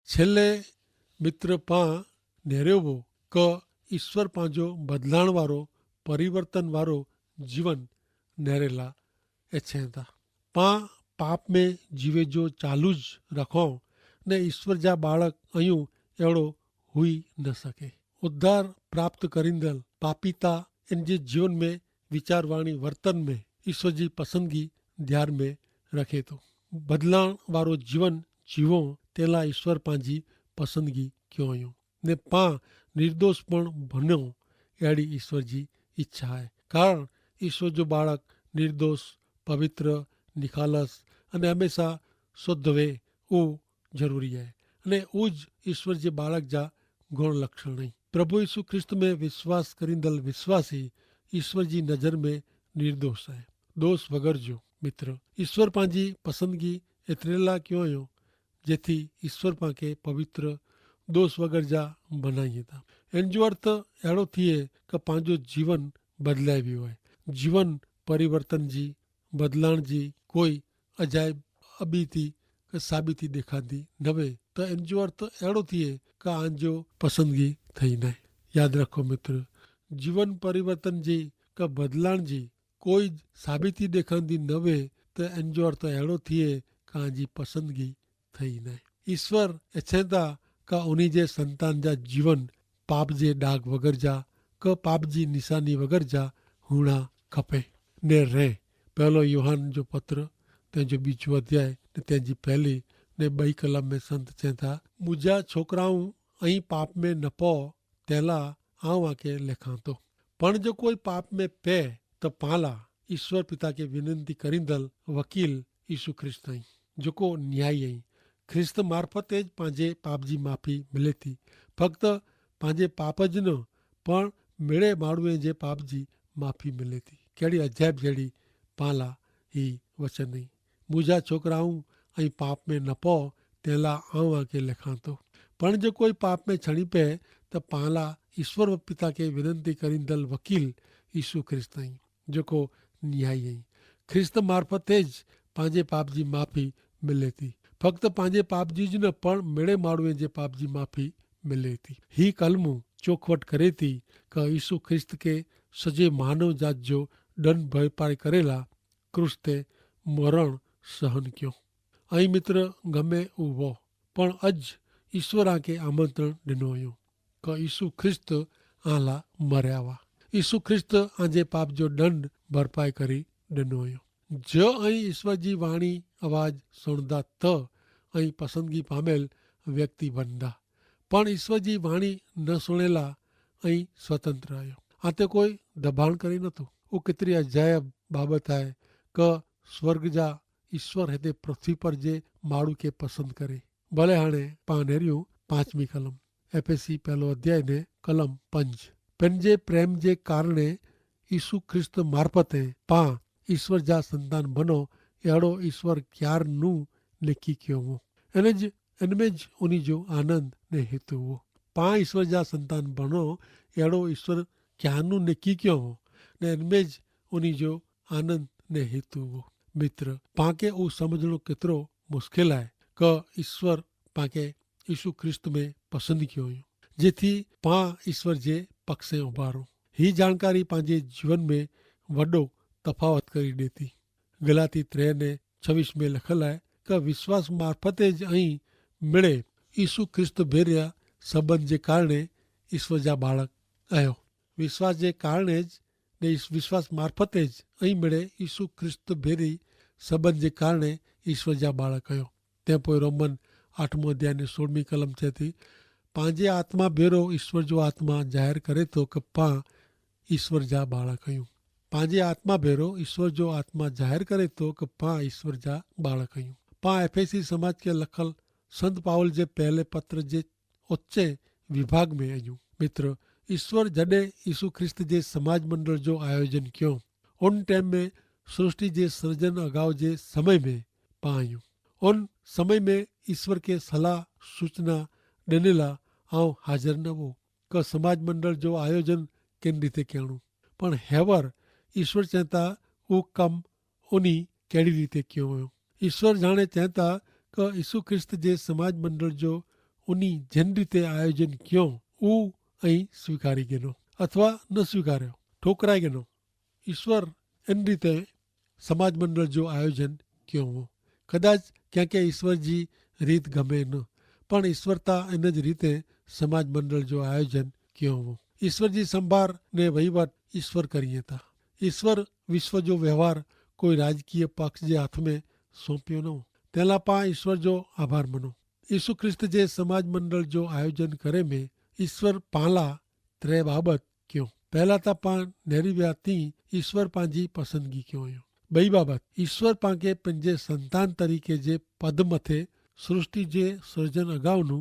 છેલ્લે મિત્ર પા નેરેવો ક ઈશ્વર પાંજો બદલાણવાળો પરિવર્તનવાળો જીવન નેરેલા એછેતા પા પાપ में જીવે જો ચાલુ જ રખો ને ઈશ્વર જા બાળક અહીં એવડો હુઈ ન શકે. ઉદ્ધાર પ્રાપ્ત કરિંદલ પાપિતા इन जे जीवन में विचारवाणी वर्तन में ईश्वर जी पसंदगी ध्यान में रखे तो बदलाण वारो जीवन जीवो तेला ईश्वर पांजी पसंदगी क्यों आयो ने पा निर्दोष पण बन्यो एड़ी ईश्वर जी इच्छा है. कारण ईश्वर जो बाळक निर्दोष पवित्र निखालस अने हमेशा शुद्ध वे वो जरूरी है अने वो ज ईश्वर जे बाळक जा गुण लक्षण नहीं. प्रभु यीशु ख्रिस्त में विश्वास करिंदल विश्वासी ईश्वर जी नजर में निर्दोष है. दोष वगर जो मित्र ईश्वर पांजी पसंदगी एतरेला क्यों आयो जेथी ईश्वर पाके पवित्र दोष वगर जा बनाई था. एन जो अर्थ एड़ो थिए कि पांजो जीवन बदलाय भी होय. जीवन परिवर्तन जी बदलाण जी कोई अजायब अबीती કે સાબિતી દેખાતી નવે તો એન જો અર્થ એડો થઈએ કે આંજો પસંદગી થઈ નહીં. યાદ રાખો મિત્ર જીવન પરિવર્તન જી કે બદલાણ જી કોઈ જ સાબિતી દેખાતી નવે તો એન જો અર્થ એડો થઈએ કે આંજી પસંદગી થઈ નહીં. ઈશ્વર એછેતા કે ઉની જે સંતાન જા જીવન પાપ જે ડાઘ વગર જા કે પાપજી નિશાની વગર જા હુણા ખપે ને રે. પહેલો યોહાન જો પત્ર तेजो बीजो अध्याय ने तेजी पहली ने 2 कलम में संत चेता मुझा छोकराओं अहीं पाप में न पो तेला आऊं आके लेखा तो पण जो कोई पाप में पे तो पाला ईश्वर पिता के विनंती करिंदल वकील यीशु ख्रिस्त आई जो को न्याय आई ख्रिस्त मार्फते ज पांजे पाप जी माफी मिले थी. फक्त पांजे पाप ज न पण मेड़े माड़ुए जे पाप जी माफी मिले थी. केड़ी अजायब जेड़ी पाला ही वचन नहीं. मुझा छोकराऊं अहीं पाप में न पो तेला आऊं आके लेखा तो पण जो कोई पाप में छणी पे तो पाला ईश्वर पिता के विनंती करिंदल वकील यीशु ख्रिस्त आई जो को न्याय आई ख्रिस्त मार्फते ज पांजे पाप जी माफी मिले थी. फक्त पांजे पाप जी ज न पण मेड़े माड़ुए जे पाप जी माफी मिले थी. ही कलमू चोखवट करे थी कि यीशु ख्रिस्त के सजे मानव जात जो दंड भरपाई करेला क्रूस्ते मरण सहन क्यों. अहीं मित्र गमे उभो पण अज ईश्वर आके आमंत्रण दिनो आयो कि यीशु ख्रिस्त आला मर्यावा. यीशु ख्रिस्त आजे पाप जो दंड भरपाई करी दिनो आयो. जो अहीं ईश्वर जी वाणी आवाज सुणदा त अहीं पसंदगी पामेल व्यक्ति बनदा पण ईश्वर जी वाणी न सुणेला अहीं स्वतंत्र आयो. आते कोई दबाण करी नतो. वो केतरी अजायब बाबत है कि स्वर्ग जा ईश्वर है पृथ्वी पर जे माड़ू के पसंद करे. भले हाणे पानेरियो 5મી कलम एफएसी पहलो अध्याय ने कलम 5 पंजे प्रेम जे कारणे यीशु ख्रिस्त मार्फते पा ईश्वर जा संतान बनो एड़ो ईश्वर क्यार नू लिखी क्यों हो इनमें ज उनी जो आनंद ने हेतु हो. पा ईश्वर जा संतान बनो एड़ो ईश्वर क्यार नू लिखी क्यों हो ने इनमें ज उनी जो आनंद ने हेतु हो. मित्र पाके वो समझणो केतरो मुश्किल है कि ईश्वर पाके यीशु ख्रिस्त में पसंद क्यों हो जेथी पा ईश्वर जे पक्षे उभारो. ही जानकारी पांजे जीवन में वडो तफावत करी देती. गलाती 3:26 में लखल है कि विश्वास मार्फते ज अहीं मिले यीशु ख्रिस्त भेरिया संबंध जे कारणे ईश्वर जा बाळक आयो. विश्वास जे कारणे ज ने विश्वास मार्फते ज अहीं मिले यीशु ख्रिस्त भेरी संबंध जे कारणे ईश्वर जा बाळक आयो. ते पोइ रोमन 8मो अध्याय ने 16મી कलम छे थी पांजे आत्मा भेरो ईश्वर जो आत्मा जाहिर करे तो कि पा ईश्वर जा बाळक आयूं. पांजे आत्मा भेरो ईश्वर जो आत्मा जाहिर करे तो कि पा ईश्वर जा बाळक आयूं. पा एफएसी समाज के लखल संत पाउल जे पहले पत्र जे उच्चे विभाग में आयूं. मित्र ईश्वर जडे यीशु ख्रिस्त जे समाज मंडल जो आयोजन क्यों उन टाइम में सृष्टि जे सृजन अगाउ जे समय में पायूं. उन समय में ईश्वर के सलाह सूचना दिनेला आऊं हाजिर न हो कि समाज मंडल जो आयोजन केन रीते करणु पण हेवर ईश्वर चेता वो कम उनी केड़ी रीते क्यों हो. ईश्वर जाने चेता कि यीशु ख्रिस्त जे समाज मंडल जो उनी जिन रीते आयोजन कियो ऊ અહીં સ્વીકારી ગયેલો અથવા ન સ્વીકાર્યો, ઠોકરાઈ ગયેલો। ઈશ્વર એની રીતે સમાજ મંડળ જો આયોજન ક્યો હો, કદાચ ક્યાં ક્યાં ઈશ્વરજી રીત ગમે ન, પણ ઈશ્વરતા એને જ રીતે સમાજ મંડળ જો આયોજન ક્યો હો। ઈશ્વરજી સંભાર ને વહીવટ ઈશ્વર કરીએ હતા। ઈશ્વર વિશ્વ જો વ્યવહાર કોઈ રાજકીય પક્ષ જે હાથમાં સોંપ્યો ન, તેલા પા ઈશ્વર જો આભાર મનો। ઈસુ ખ્રિસ્ત જે સમાજ મંડળ જો આયોજન કરે में ईश्वर पाला त्रै बाबत क्यों, पहला था पा नेरिव्या थी ईश्वर पांजी पसंदगी क्यों हुयो। बई बाबत ईश्वर पाके पंजे संतान तरीके जे पद मथे सृष्टि जे सृजन अगाउनु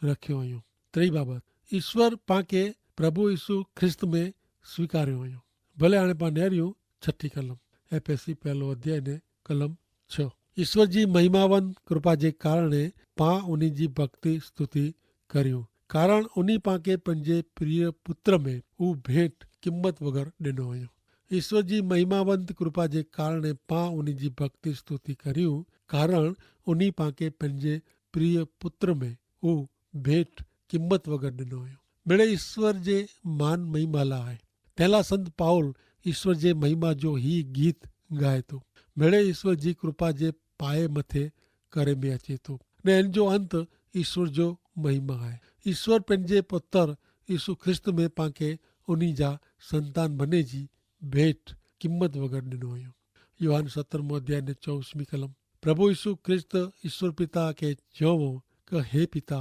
रखियो हुयो। त्रीं बाबत ईश्वर पाके प्रभु यीशु ख्रिस्त में स्वीकार्यो हुयो। भले हाणे पा नेरियूं छठी कलम एफएससी पहलो अध्याय ने कलम 6। ईश्वर जी महिमावन कृपा जे कारणे पा उन्हीं जी भक्ति स्तुति करियो, कारण उन्हीं पाके पंजे प्रिय पुत्र में ऊ भेंट किम्मत वगर डिनो हुयो। ईश्वर जी महिमावंत कृपा जे कारणे पा उन्हीं जी भक्ति स्तुति करियूं, कारण उन्हीं पाके पंजे प्रिय पुत्र में ऊ भेंट किम्मत वगर डिनो हुयो। मेरे ईश्वर जे मान महिमाला है। पहला संत पाउल ईश्वर जे महिमा जो ही गीत गाए तो, मेरे ईश्वर जी कृपा जे पाए मथे करे में अचे तो, ने इन जो अंत ईश्वर जो महिमा है। ईश्वर पंजे पुत्र यीशु ख्रिस्त में पाके उन्हीं जा संतान बने जी भेंट किम्मत वगर डिनो हुयो। योहान 17 अध्याय ने 24 कलम प्रभु यीशु ख्रिस्त ईश्वर पिता के चवो कि हे पिता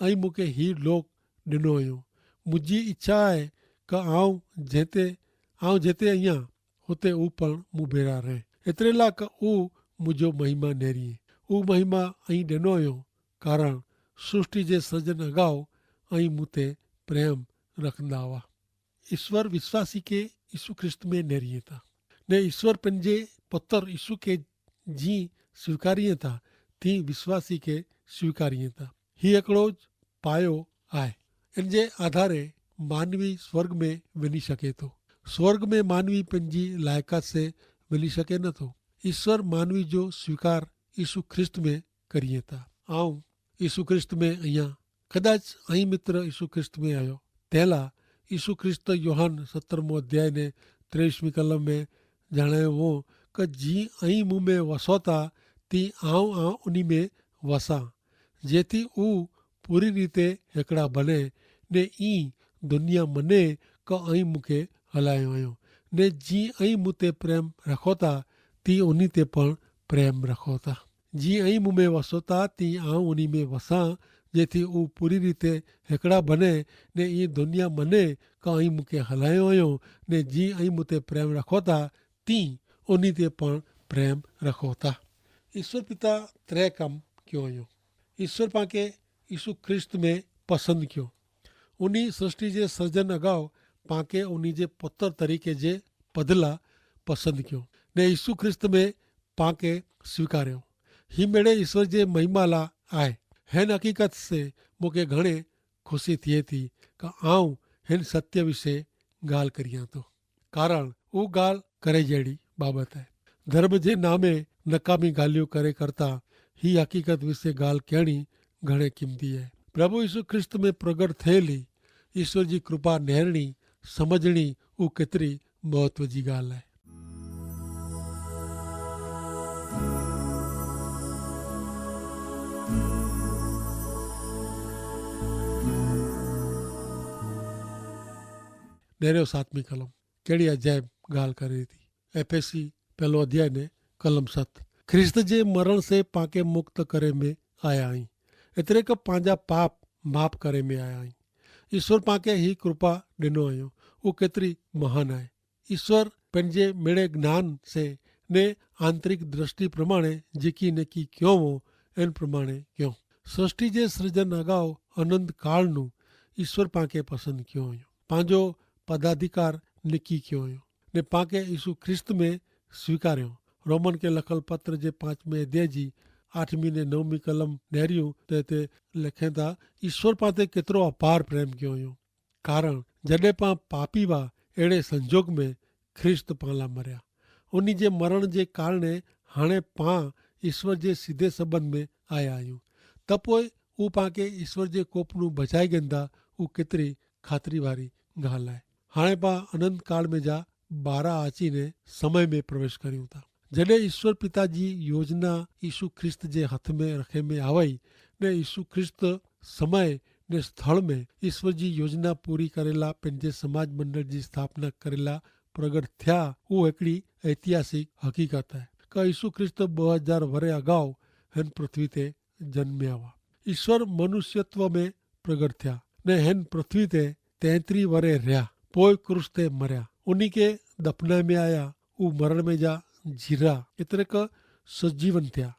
आई मुके ही लोक डिनो हुयो। मुझी इच्छा है कि आऊं जेते अहियां होते ऊ पण मूं भेरा रहे, एतरे ला कि ऊ मुझो महिमा नेरिए। ऊ महिमा अहीं डिनो हुयो कारण सृष्टि जे सृजन अगाउ अहीं मूते प्रेम रखंदा हुआ। ईश्वर विश्वासी के यीशु ख्रिस्त में नेरिए था ने ईश्वर पंजे पुत्र यीशु के जी स्वीकारिए था थी विश्वासी के स्वीकारिए था। ही एकड़ो ज पायो आए। इन जे आधारे मानवी स्वर्ग में वञी सके तो। स्वर्ग में मानवी पंजी लायकात से वञी सके न थो। ईश्वर मानवी जो स्वीकार यीशु ख्रिस्त में करिए था। आऊं यीशु ख्रिस्त में अहियां, कदाच अहीं मित्र यीशु ख्रिस्त में आयो। तेला यीशु ख्रिस्त योहान 17 अध्याय ने 23 कलम में जणायो हो कि जी अहीं मूं में वसोता ती आऊं उन्हीं में वसा, जेथी ऊ पूरी रीते हिकड़ा बने ने ई दुनिया मने कि अहीं मूंखे हलायो हुयो ने जी अहीं मूं ते प्रेम रखो था ती उन्हीं ते पण प्रेम रखो था। जी अहीं मूं में वसोता ती आऊं उन्हीं में वसा, जेथी ऊ पूरी रीते हिकड़ा बने ने ई दुनिया मने कि अहीं मूंखे हलायो हुयो ने जी अहीं मूं ते प्रेम रखो था ती उन्हीं ते पण प्रेम रखो था। ईश्वर पिता त्रै कम क्यों हुयो। ईश्वर पाके यीशु ख्रिस्त में पसंद क्यों। उन्हीं सृष्टि जे सृजन अगाउ पाके उन्हीं जे पुत्र तरीके जे पदला पसंद क्यों ने यीशु ख्रिस्त में पाके स्वीकार्यो। ही मेरे ईश्वर जे महिमाला आए। हिन हकीकत से मूंखे घणे खुशी थिए थी कि आऊं हिन सत्य विषय गाल करियां तो, कारण वो गाल करे जहिड़ी बाबत है। धर्म जे नामे नकामी गालियों करे करता ही हकीकत विषय गाल कहणी घणे कीमती है। प्रभु यीशु ख्रिस्त में प्रगट थियली ईश्वर जी कृपा नेरणी समझणी वो केतरी महत्व जी गाल है। नेरियो 7वीं कलम केड़ी अजायब गाल करे थी। एफएससी पहलो अध्याय ने कलम 7 ख्रिस्त जे मरण से पाके मुक्त करे में आया आई, एतरे का पांजा पाप माफ करे में आया आई। ईश्वर पाके ही कृपा डिनो आयो वो केतरी महान है। ईश्वर पंजे मेरे ज्ञान से ने आंतरिक दृष्टि प्रमाणे जेकी नेकी क्यों हो एन प्रमाणे क्यों। सृष्टि जे सृजन अगाउ अनंत काल नु ईश्वर पाके पसंद क्यों हुयो। पांजो पदाधिकार निकी क्यों हुयो ने पाके यीशु ख्रिस्त में स्वीकार्यो। रोमन के लखल पत्र जे 5वें अध्याय जी 8वीं ने 9वीं कलम नेरियूं ते लिखे था ईश्वर पाते केतिरो अपार प्रेम क्यों हुयो, कारण जॾहिं पा पापी हुआ अहिड़े संजोग में ख्रिस्त पाला मरिया। उन्हीं जे मरण जे कारणे हाणे पा ईश्वर जे सीधे संबंध में आया आहियूं। त पोइ वो पाके ईश्वर जे कोप नूं बचाए गंदा वो केतरी खातरी वारी गाल है। हाणे पा अनंत काल में जा 12 आची ने समय में प्रवेश करियूं था। जॾहिं ईश्वर पिता जी योजना यीशु ख्रिस्त जे हथ में रखे में आवई ने यीशु ख्रिस्त समय ने स्थल में ईश्वर जी योजना पूरी करेला पंहिंजे समाज मंडल जी स्थापना करेला प्रगट थिया। वो हिकिड़ी ऐतिहासिक हकीकत है कि यीशु ख्रिस्त 2000 वरे अगाऊ हिन पृथ्वी ते जन्मिया हुआ। ईश्वर मनुष्यत्व में प्रगट थिया ने हिन पृथ्वी ते 33 वरे रहा, पोइ क्रूस ते मरिया, उन्हीं के दफना में आया, वो मरण में जा जीरा एतिरे क सजीवन थिया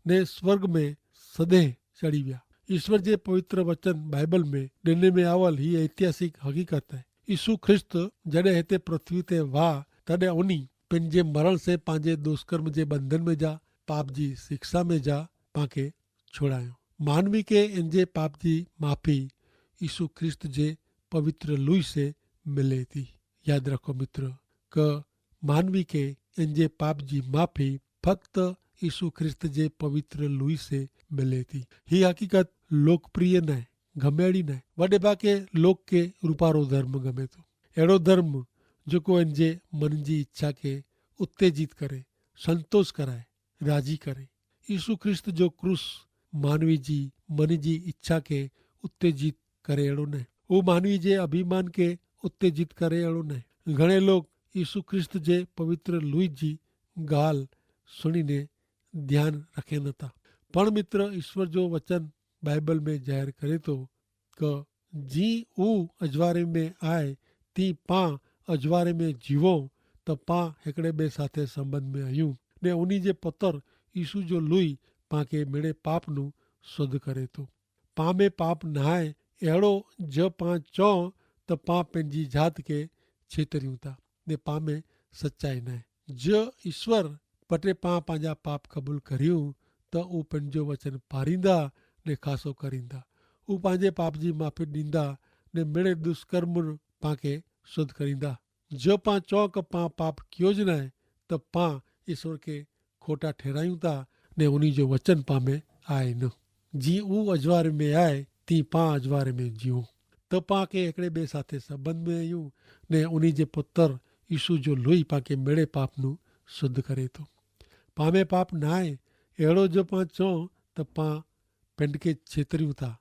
ने स्वर्ग में सदे चढ़ी विया। ईश्वर जे पवित्र वचन बाइबल में ॾिने में आवल ही ऐतिहासिक हकीकत है। यीशु ख्रिस्त जॾहिं हिते पृथ्वी ते वाह तॾहिं उन्हीं पंहिंजे मरण से पंहिंजे दुष्कर्म जे बंधन में जा पाप जी शिक्षा में जा पाके छोड़ायो। मानवी के इन जे पाप जी माफ़ी यीशु ख्रिस्त जे पवित्र लुई से मिले थी। याद रखो मित्र क मानवी के इन जे पाप जी माफ़ी फक्त यीशु ख्रिस्त जे पवित्र लुई से मिले थी। ही हकीकत लोकप्रिय न, गमेड़ी न, वॾे भागे लोक के रूपारो धर्म गमे थो। अहिड़ो धर्म जेको इन जे मन जी इच्छा के उत्तेजित करे, संतोष कराए, राजी करे। यीशु ख्रिस्त जो क्रूस मानवी जी मन जी इच्छा के उत्तेजित करे अहिड़ो न, वो मानवी जे अभिमान के उत्तेजित करे अहिड़ो न। घणे लोग यीशु ख्रिस्त जे पवित्र लुई जी गाल सुनीने ध्यान रखे नथा। पण मित्र ईश्वर जो वचन बाइबल में जाहिर करे तो क जी ऊ अजवारे में आए ती पा अजवारे में जीवो त पा हिकड़े बे साथे संबंध में आयूं ने उन्हीं जे पुत्र यीशु जो लुई पाके मेरे पाप नु शुद्ध करे तो। पा में पाप नहाए अहिड़ो ज पा चौ त पा पंहिंजी जात के छेतरियूं था ने पा में सच्चाई न आहे। ज ईश्वर पटे पा पंहिंजा पाप क़बूल करियूं त ऊ पंहिंजो वचन पारींदा ने खासो करींदा। ऊ पंहिंजे पाप जी माफ़ी ॾींदा ने मिड़े दुष्कर्म पाके शुद्ध करींदा। जो पा चौ क पा पाप कयो ज न आहे त पा ईश्वर के खोटा ठहरायूं था ने उन्हीं जो वचन पा में आए न। जी ऊ अजवारे में आए ती पा अजवारे में जीऊं त पा के हिकड़े ॿिए साथे संबंध में आहियूं ने उन्हीं जे पुत्र यीशु जो लोही पाके मेड़े पाप नु शुद्ध करे थो। पा में पाप न आहे अहिड़ो जो पा चऊं त पा पिंड के छेतरियूं था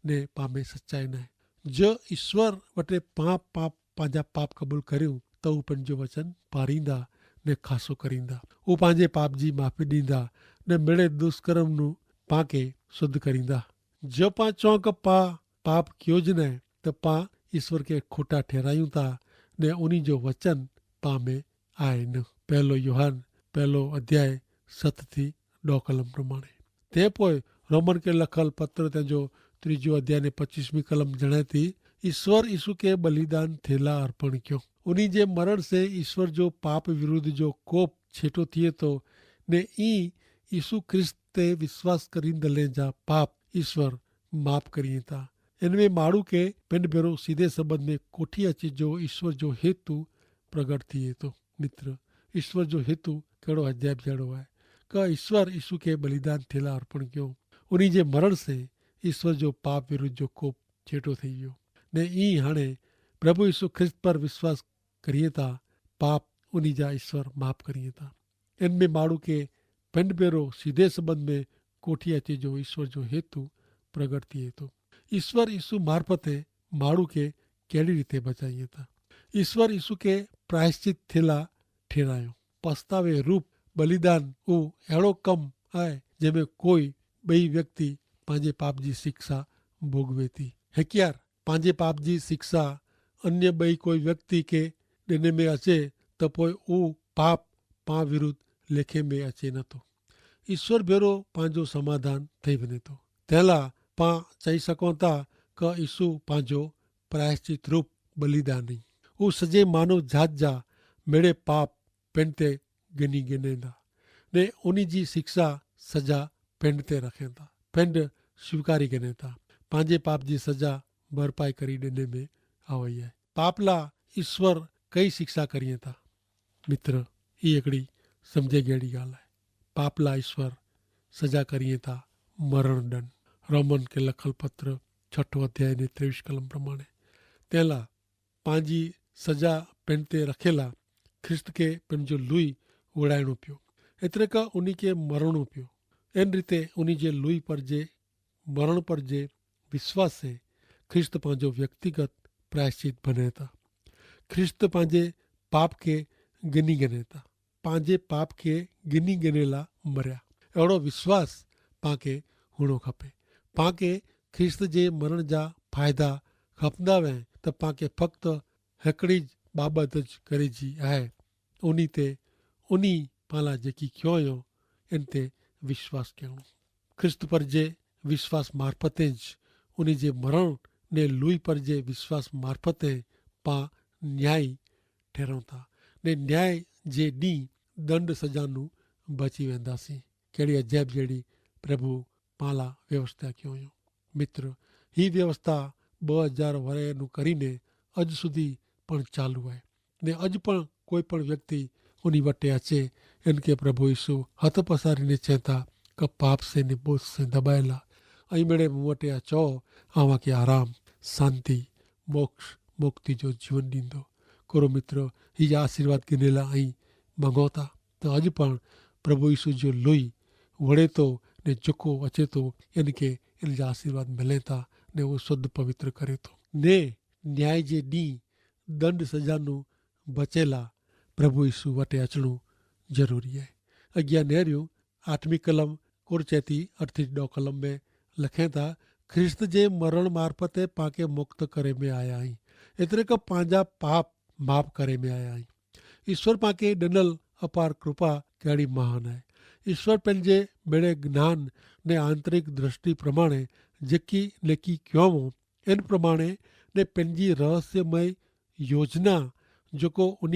ने पा में सच्चाई न आहे। जो ईश्वर वटे पाप पंहिंजा पाप क़बूल करियूं त हू पंहिंजो वचन पारींदा ने खासो करींदा। हू पंहिंजे पाप जी माफ़ी ॾींदा ने मिड़े दुष्कर्म नु पाके शुद्ध करींदा। जो पा चऊं क पा पाप कयो ज न आहे त पा ईश्वर के खोटा ठहरायूं था ने उन्हीं जो वचन पा में आहे न। पहलो यूहन पहलो अध्याय 7 थी 2 कलम प्रमाणे। ते पोइ रोमन के लखल पत्र तंहिंजो 3 अध्याय ने 25वीं कलम जणे थी ईश्वर यीशु के बलिदान थेला अर्पण कयो। उन्हीं जे मरण से ईश्वर जो पाप विरुद्ध जो कोप छेटो थिए तो ने ई यीशु ख्रिस्त ते विश्वास करींदले जा पाप ईश्वर माफ़ करिए था। इनमें माण्हू के पिंड भेरो सीधे संबंध में कोठी अचे जो ईश्वर जो हेतु प्रगट थिए तो। मित्र ईश्वर जो हेतु कहिड़ो अजायब जहिड़ो आहे क ईश्वर यीशु के बलिदान थेला अर्पण कयो। उन्हीं जे मरण से ईश्वर जो पाप विरुद्ध जो कोप छेटो थी वियो ने ई हाणे प्रभु यीशु ख्रिस्त पर विश्वास करिए था पाप उन्हीं जा ईश्वर माफ़ करिए था। इनमें माण्हू के पिंड भेरो सीधे संबंध में कोठी अचे जो ईश्वर जो हेतु प्रगट थिए तो। ईश्वर यीशु मार्फते माण्हू के कहिड़ी रीते बचाइए था। ईश्वर यीशु के प्रायश्चित थेला ठहिरायो। पछतावे रूप बलिदान ऊ अहिड़ो कमु आहे जंहिंमें कोई ॿई व्यक्ति पंहिंजे पाप जी शिक्षा भोगवे थी। हिकियार पंहिंजे पाप जी शिक्षा अन्य ॿई कोई व्यक्ति के ॾिने में अचे त पोइ ऊ पाप पां विरुद्ध लेखे में अचे नथो। ईश्वर भेरो पंहिंजो समाधान थी वञे थो। तंहिं पां चई सघूं था क यीशु पंहिंजो प्रायश्चित रूप बलिदान ई हू सॼे मानव जात जा मेड़े पाप पिंड ते गिनींदा ने उन्हीं जी शिक्षा सजा पिंड ते रखनि था। पिंड स्वीकारी गिने था पंहिंजे पाप जी सजा भरपाई करी ॾिने में आवई आहे। पाप ला ईश्वर कई शिक्षा करिए था। मित्र ही हिकिड़ी सम्झे जहिड़ी ॻाल्हि आहे। पाप ला ईश्वर सजा करिए था मरण ॾंड। रोमन के लखल पत्र 6 अध्याय ने 23 कलम प्रमाणे तेला पंहिंजी सजा पिण ते रखेला ख्रिस्त के पंहिंजो लुई उड़ाइणो पियो, एतिरे खां उन खे मरणो पियो। इन रीते उन जे लुई पर जे मरण पर जे विश्वास से ख्रिस्त पंहिंजो व्यक्तिगत प्रायश्चित बने था। ख्रिस्त पंहिंजे पाप के गिनी गिने था, पंहिंजे पाप के गिनी गिने ला मरिया। अहिड़ो विश्वास पांखे हुअणो खपे। पांखे ख्रिस्त जे मरण जा फ़ाइदा खपंदा वे त पांखे फ़क़्त हिकिड़ी बाबत करे जी आहे, उन ते उन पाला जेकी कयो हुयो इन ते विश्वास करणो। ख्रिस्त पर जे विश्वास मार्फते ज उन जे मरण ने लुई पर जे विश्वास मार्फते पां न्याय ठहरूं था ने न्याय जे ॾींहुं दंड सजानू बची वेंदासीं। कहिड़ी अजैब जहिड़ी प्रभु पाला व्यवस्था कयो हुयो। मित्र, ही व्यवस्था 2000 वरहनु કરીને अॼु સુધી પણ ચાલુ आहे ને अॼु પણ કોઈ પણ વ્યક્તિ ઉની વટે અચે इनके प्रभु यीशु हथ पसारीने चए था कि पाप से ने बोझ से दबाएला ऐं मेरे मूं वटि अचो अव्हां खे आराम, शांति, मोक्ष, मुक्ति जो जीवन ॾींदो। कोरो मित्र, हीअ आशीर्वाद गिनेला ऐं मङो था त अॼु पण प्रभु यीशु जो लुई वड़े थो ने झुको अचे थो, इनखे इन जा आशीर्वाद मिले था ने उहो शुद्ध पवित्र करे थो ने न्याय जे ॾींहुं दंड सजानू बचेला प्रभु यीशु वटि अचणो ज़रूरी आहे। अॻियां नेरियूं 8वीं कलम कुरचैती 38 कलम में लिखे था, ख्रिस्त जे मरण मार्फते पांखे मुक्त करे में आया आहियूं, एतिरे खां पंहिंजा पाप माफ़ करे में आया आहियूं। ईश्वर पांखे ॾिनल अपार कृपा कहिड़ी महान आहे। ईश्वर पंहिंजे बेड़े ज्ञान ने आंतरिक दृष्टि प्रमाणे जेकी नेकी कयो हो इन प्रमाणे ने पंहिंजी रहस्यमय योजना जेको उन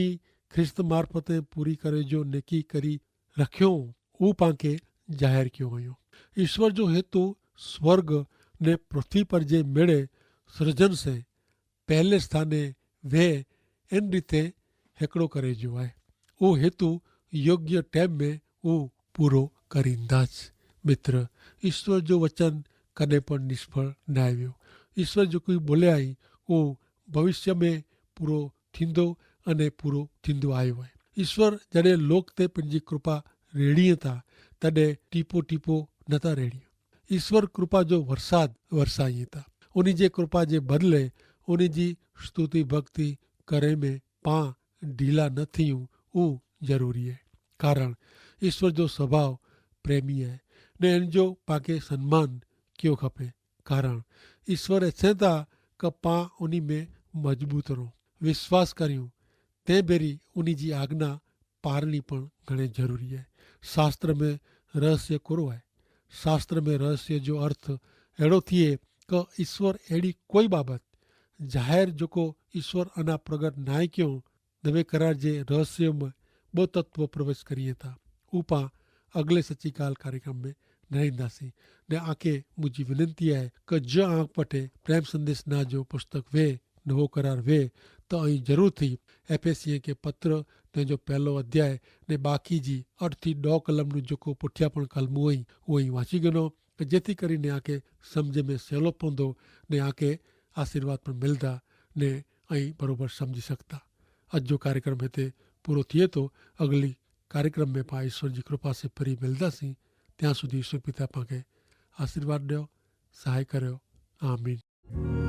ख्रिस्त मार्फते पूरी करे जो नेकी करी रखियो उहो पांखे ज़ाहिर कयो हुयो। ईश्वर जो हेतु स्वर्ग ने पृथ्वी पर जे मेड़े सृजन से पहले स्थाने वे इन रीते हिकिड़ो करे जो आहे। उहो हेतु योग्य टाइम में उहो पूरो करींदासीं। मित्र, ईश्वर जो वचन कॾहिं पण निष्फल न आयो। ईश्वर जेको बोलिया आई उहो भविष्य में पूरो थींदो अने पूरो थींदो आयो आहे। ईश्वर जॾहिं लोक ते पंहिंजी कृपा रेड़ीअ था तॾहिं टीपो टीपो नथा रेड़ियूं। ईश्वर कृपा जो वरसाद वरसाईं था। उन जे कृपा जे बदिले उन जी स्तुति भक्ति करे में पां ढीला न थियूं उहो ज़रूरी आहे। कारण ईश्वर जो स्वभाव प्रेमी आहे ने इन जो पांखे सम्मान कयो खपे। कारण ईश्वर अचे था कि पां उन में मजबूत रहो, विश्वास करियूं, ते भेरी उन जी आज्ञा पालनी पण घणे ज़रूरी आहे। शास्त्र में रहस्य कुरो आहे। शास्त्र में रहस्य जो अर्थ अहिड़ो थिए कि ईश्वर अहिड़ी कोई बाबत ज़ाहिर जेको ईश्वर अञा प्रगट नाहे कयो नवे करार जे रहस्य में ॿ तत्व प्रवेश करिए था। उहो पां अगले सची काल कार्यक्रम में नरेंदासीं ने आके मुझी विनंती है कि जो आंख पटे प्रेम संदेश ना जो पुस्तक वे नवो करार वे तो अं जरूर थी एफएसी के पत्र ने जो पहलो अध्याय ने बाकी जी 8 થી 9 कलम जो पुठिया पण कलमू हुई उहो वांची गिनो जेती करी ने आके समझ में सहेलो पवंदो ने आके आशीर्वाद पण मिलता ने अं बरोबर समझी सकता। अज जो कार्यक्रम हिते पूरो थिए तो अगली कार्यक्रम में पां ईश्वर जी कृपा से फरी मिलंदासीं। त्यां सुधी ईश्वर पिता पांखे आशीर्वाद ॾियो, सहाय करियो। आमीन।